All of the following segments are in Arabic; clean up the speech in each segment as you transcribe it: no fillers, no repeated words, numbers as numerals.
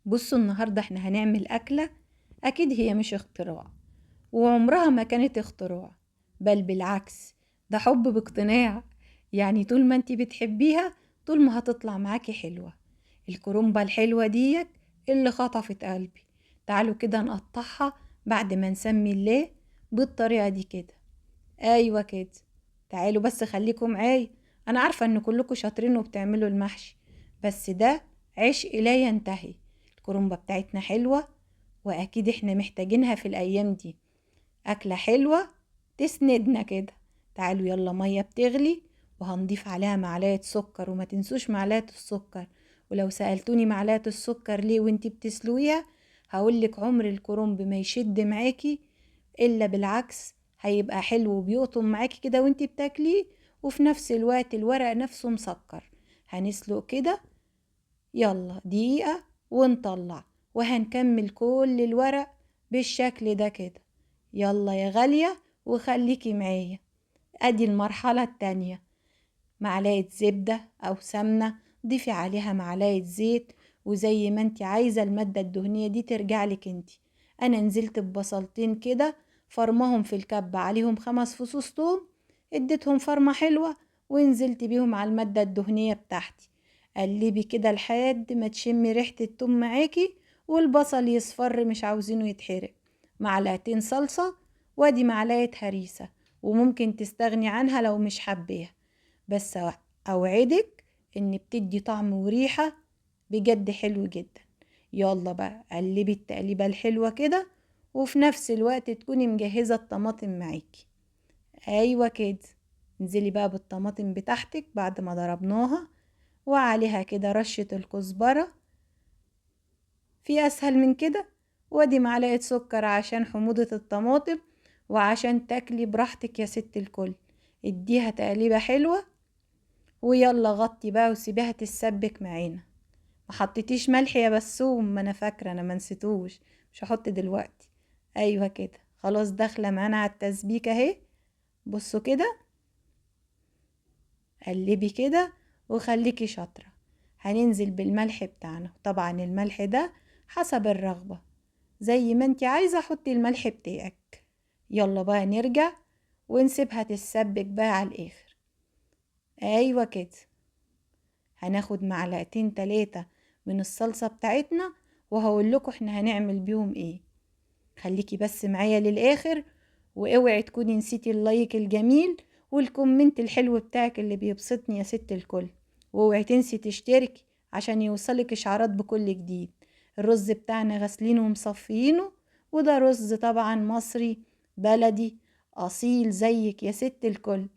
بصوا النهاردة احنا هنعمل أكلة أكيد هي مش اختراع، وعمرها ما كانت اختراع، بل بالعكس ده حب باقتناع. يعني طول ما انتي بتحبيها طول ما هتطلع معاكي حلوة. الكرومبة الحلوة ديت اللي خطفت قلبي. تعالوا كده نقطعها بعد ما نسمي الله بالطريقة دي كده. ايوه كده. تعالوا بس خليكم معايا. انا عارفة ان كلكم شاطرين وبتعملوا المحشي، بس ده عشق لا ينتهي. الكرومبة بتاعتنا حلوة، واكيد احنا محتاجينها في الايام دي. اكلة حلوة تسندنا كده. تعالوا يلا، مية بتغلي وهنضيف عليها معلقة سكر، وما تنسوش معلقة السكر. ولو سألتوني معلقة السكر ليه وانتي بتسلويها، هقولك عمر الكرنب ما يشد معاكي، الا بالعكس هيبقى حلو وبيقطم معاكي كده وانتي بتاكليه، وفي نفس الوقت الورق نفسه مسكر. هنسلق كده، يلا دقيقة ونطلع، وهنكمل كل الورق بالشكل ده كده. يلا يا غالية وخليكي معايا. ادي المرحلة التانية. معلقة زبدة او سمنة، ضيفي عليها معلقة زيت، وزي ما انت عايزة المادة الدهنية دي ترجعلك انت. انا نزلت ببصلتين كده، فرمهم في الكب عليهم 5 فصوص توم، اديتهم فرمة حلوة، ونزلت بيهم على المادة الدهنية بتاعتي. قلبي كده لحد ما تشمي ريحة التوم معاكي والبصل يصفر مش عاوزينه يتحرق. معلقتين صلصة، وادي معلقة هريسة، وممكن تستغني عنها لو مش حباها، بس اوعدك ان بتدي طعم وريحة بجد حلو جدا. يلا بقى قلبي التقليبة الحلوة كده، وفي نفس الوقت تكوني مجهزة الطماطم معاكي. ايوه كده. انزلي بقى بالطماطم بتاعتك بعد ما ضربناها، وعليها كده رشة الكزبرة. في اسهل من كده؟ وادي معلقة سكر عشان حموضة الطماطم، وعشان تاكلي براحتك يا ست الكل. اديها تقليبة حلوة، ويلا غطي بقى وسيبيها تتسبك معانا. ما حطيتيش ملح يا بسوم؟ ما انا فاكره، انا منسيتوش. مش هحط دلوقتي. ايوه كده، خلاص داخله معانا على التسبيكه اهي. بصوا كده، قلبي كده وخليكي شاطره. هننزل بالملح بتاعنا، طبعا الملح ده حسب الرغبه، زي ما انتي عايزه حطي الملح بتاعك. يلا بقى نرجع ونسيبها تتسبك بقى على الاخر. ايوه كده. هناخد معلقتين 3 من الصلصة بتاعتنا، وهقول لكم احنا هنعمل بيهم ايه. خليكي بس معايا للآخر، واوعي تكوني نسيتي اللايك الجميل والكومنت الحلو بتاعك اللي بيبسطني يا ست الكل. واوعي تنسي تشتركي عشان يوصلك اشعارات بكل جديد. الرز بتاعنا غسلينه ومصفيينه، وده رز طبعا مصري بلدي اصيل زيك يا ست الكل.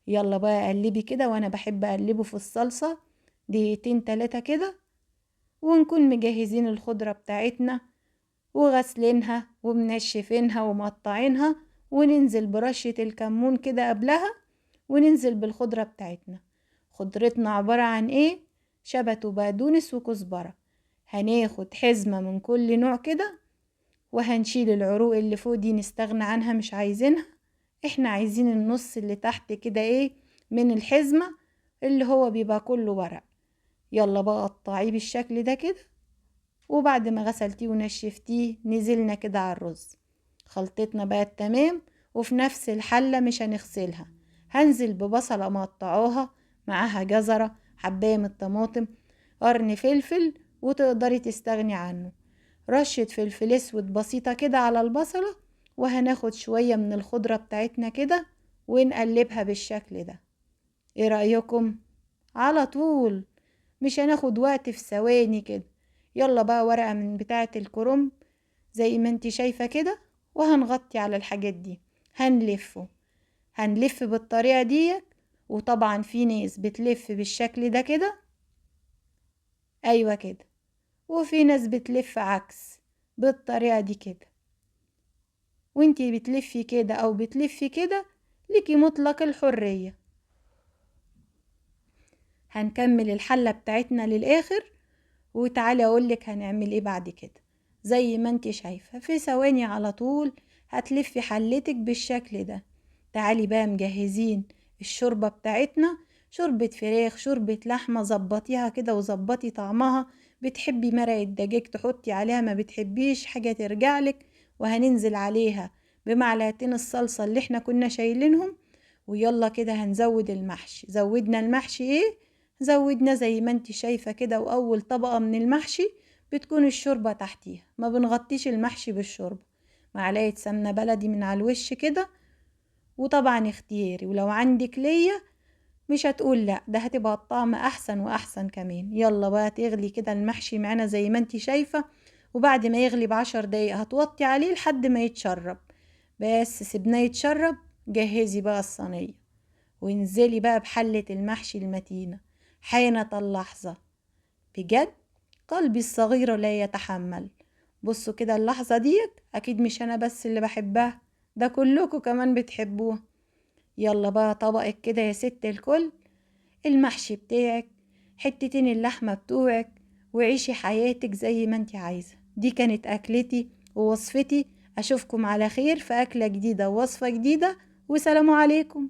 يلا بقى قلبي كده، وانا بحب اقلبه في الصلصة دقيقتين 3 كده، ونكون مجهزين الخضرة بتاعتنا وغسلينها ومنشفينها ومقطعينها، وننزل برشة الكمون كده قبلها، وننزل بالخضرة بتاعتنا. خضرتنا عبارة عن ايه؟ شبت وبقدونس وكزبرة. هناخد حزمة من كل نوع كده، وهنشيل العروق اللي فوق دي نستغنى عنها مش عايزينها. احنا عايزين النص اللي تحت كده ايه من الحزمة، اللي هو بيبقى كله ورق. يلا بقى قطعيه بالشكل ده كده، وبعد ما غسلتيه ونشفتيه نزلنا كده على الرز. خلطتنا بقت تمام، وفي نفس الحلة مش هنغسلها. هنزل ببصلة مقطعوها، معاها جزرة، حباية من الطماطم، قرن فلفل، وتقدري تستغني عنه، رشة فلفل اسود بسيطة كده على البصلة. وهناخد شوية من الخضرة بتاعتنا كده ونقلبها بالشكل ده. ايه رأيكم؟ على طول، مش هناخد وقت، في ثواني كده. يلا بقى ورقة من بتاعة الكرنب زي ما انتي شايفة كده، وهنغطي على الحاجات دي. هنلفه، هنلف بالطريقة دي. وطبعا في ناس بتلف بالشكل ده كده، ايوه كده، وفي ناس بتلف عكس بالطريقة دي كده. وانتي بتلفي كده او بتلفي كده، ليكي مطلق الحرية. هنكمل الحلة بتاعتنا للآخر، وتعالي اقولك هنعمل ايه بعد كده. زي ما انت شايفة في ثواني على طول هتلفي حلتك بالشكل ده. تعالي بقى مجهزين الشوربة بتاعتنا. شوربة فراخ، شوربة لحمة، زبطيها كده وزبطي طعمها بتحبي مرق الدجاج تحطي عليها، ما بتحبيش حاجة ترجعلك. وهننزل عليها بمعلقتين الصلصة اللي احنا كنا شايلينهم. ويلا كده هنزود المحشي. زودنا المحشي ايه؟ زودنا زي ما انت شايفة كده. واول طبقة من المحشي بتكون الشوربة تحتيها، ما بنغطيش المحشي بالشوربة. معلقة سمنة بلدي من على الوش كده. وطبعا اختياري، ولو عندك ليا مش هتقول لا، ده هتبقى الطعم احسن واحسن كمان. يلا بقى تغلي كده المحشي معانا زي ما انت شايفة. وبعد ما يغلي ب10 دقايق هتوطي عليه لحد ما يتشرب. بس سيبناه يتشرب. جهزي بقى الصينية وانزلي بقى بحلة المحشي المتينة. حانت اللحظة بجد، قلبي الصغير لا يتحمل. بصوا كده اللحظة ديت أكيد مش أنا بس اللي بحبها، ده كلكم كمان بتحبوها. يلا بقى طبقك كده يا ست الكل، المحشي بتاعك، حتتين اللحمة بتوعك، وعيشي حياتك زي ما انت عايزة. دي كانت أكلتي ووصفتي. أشوفكم على خير في أكلة جديدة ووصفة جديدة، وسلام عليكم.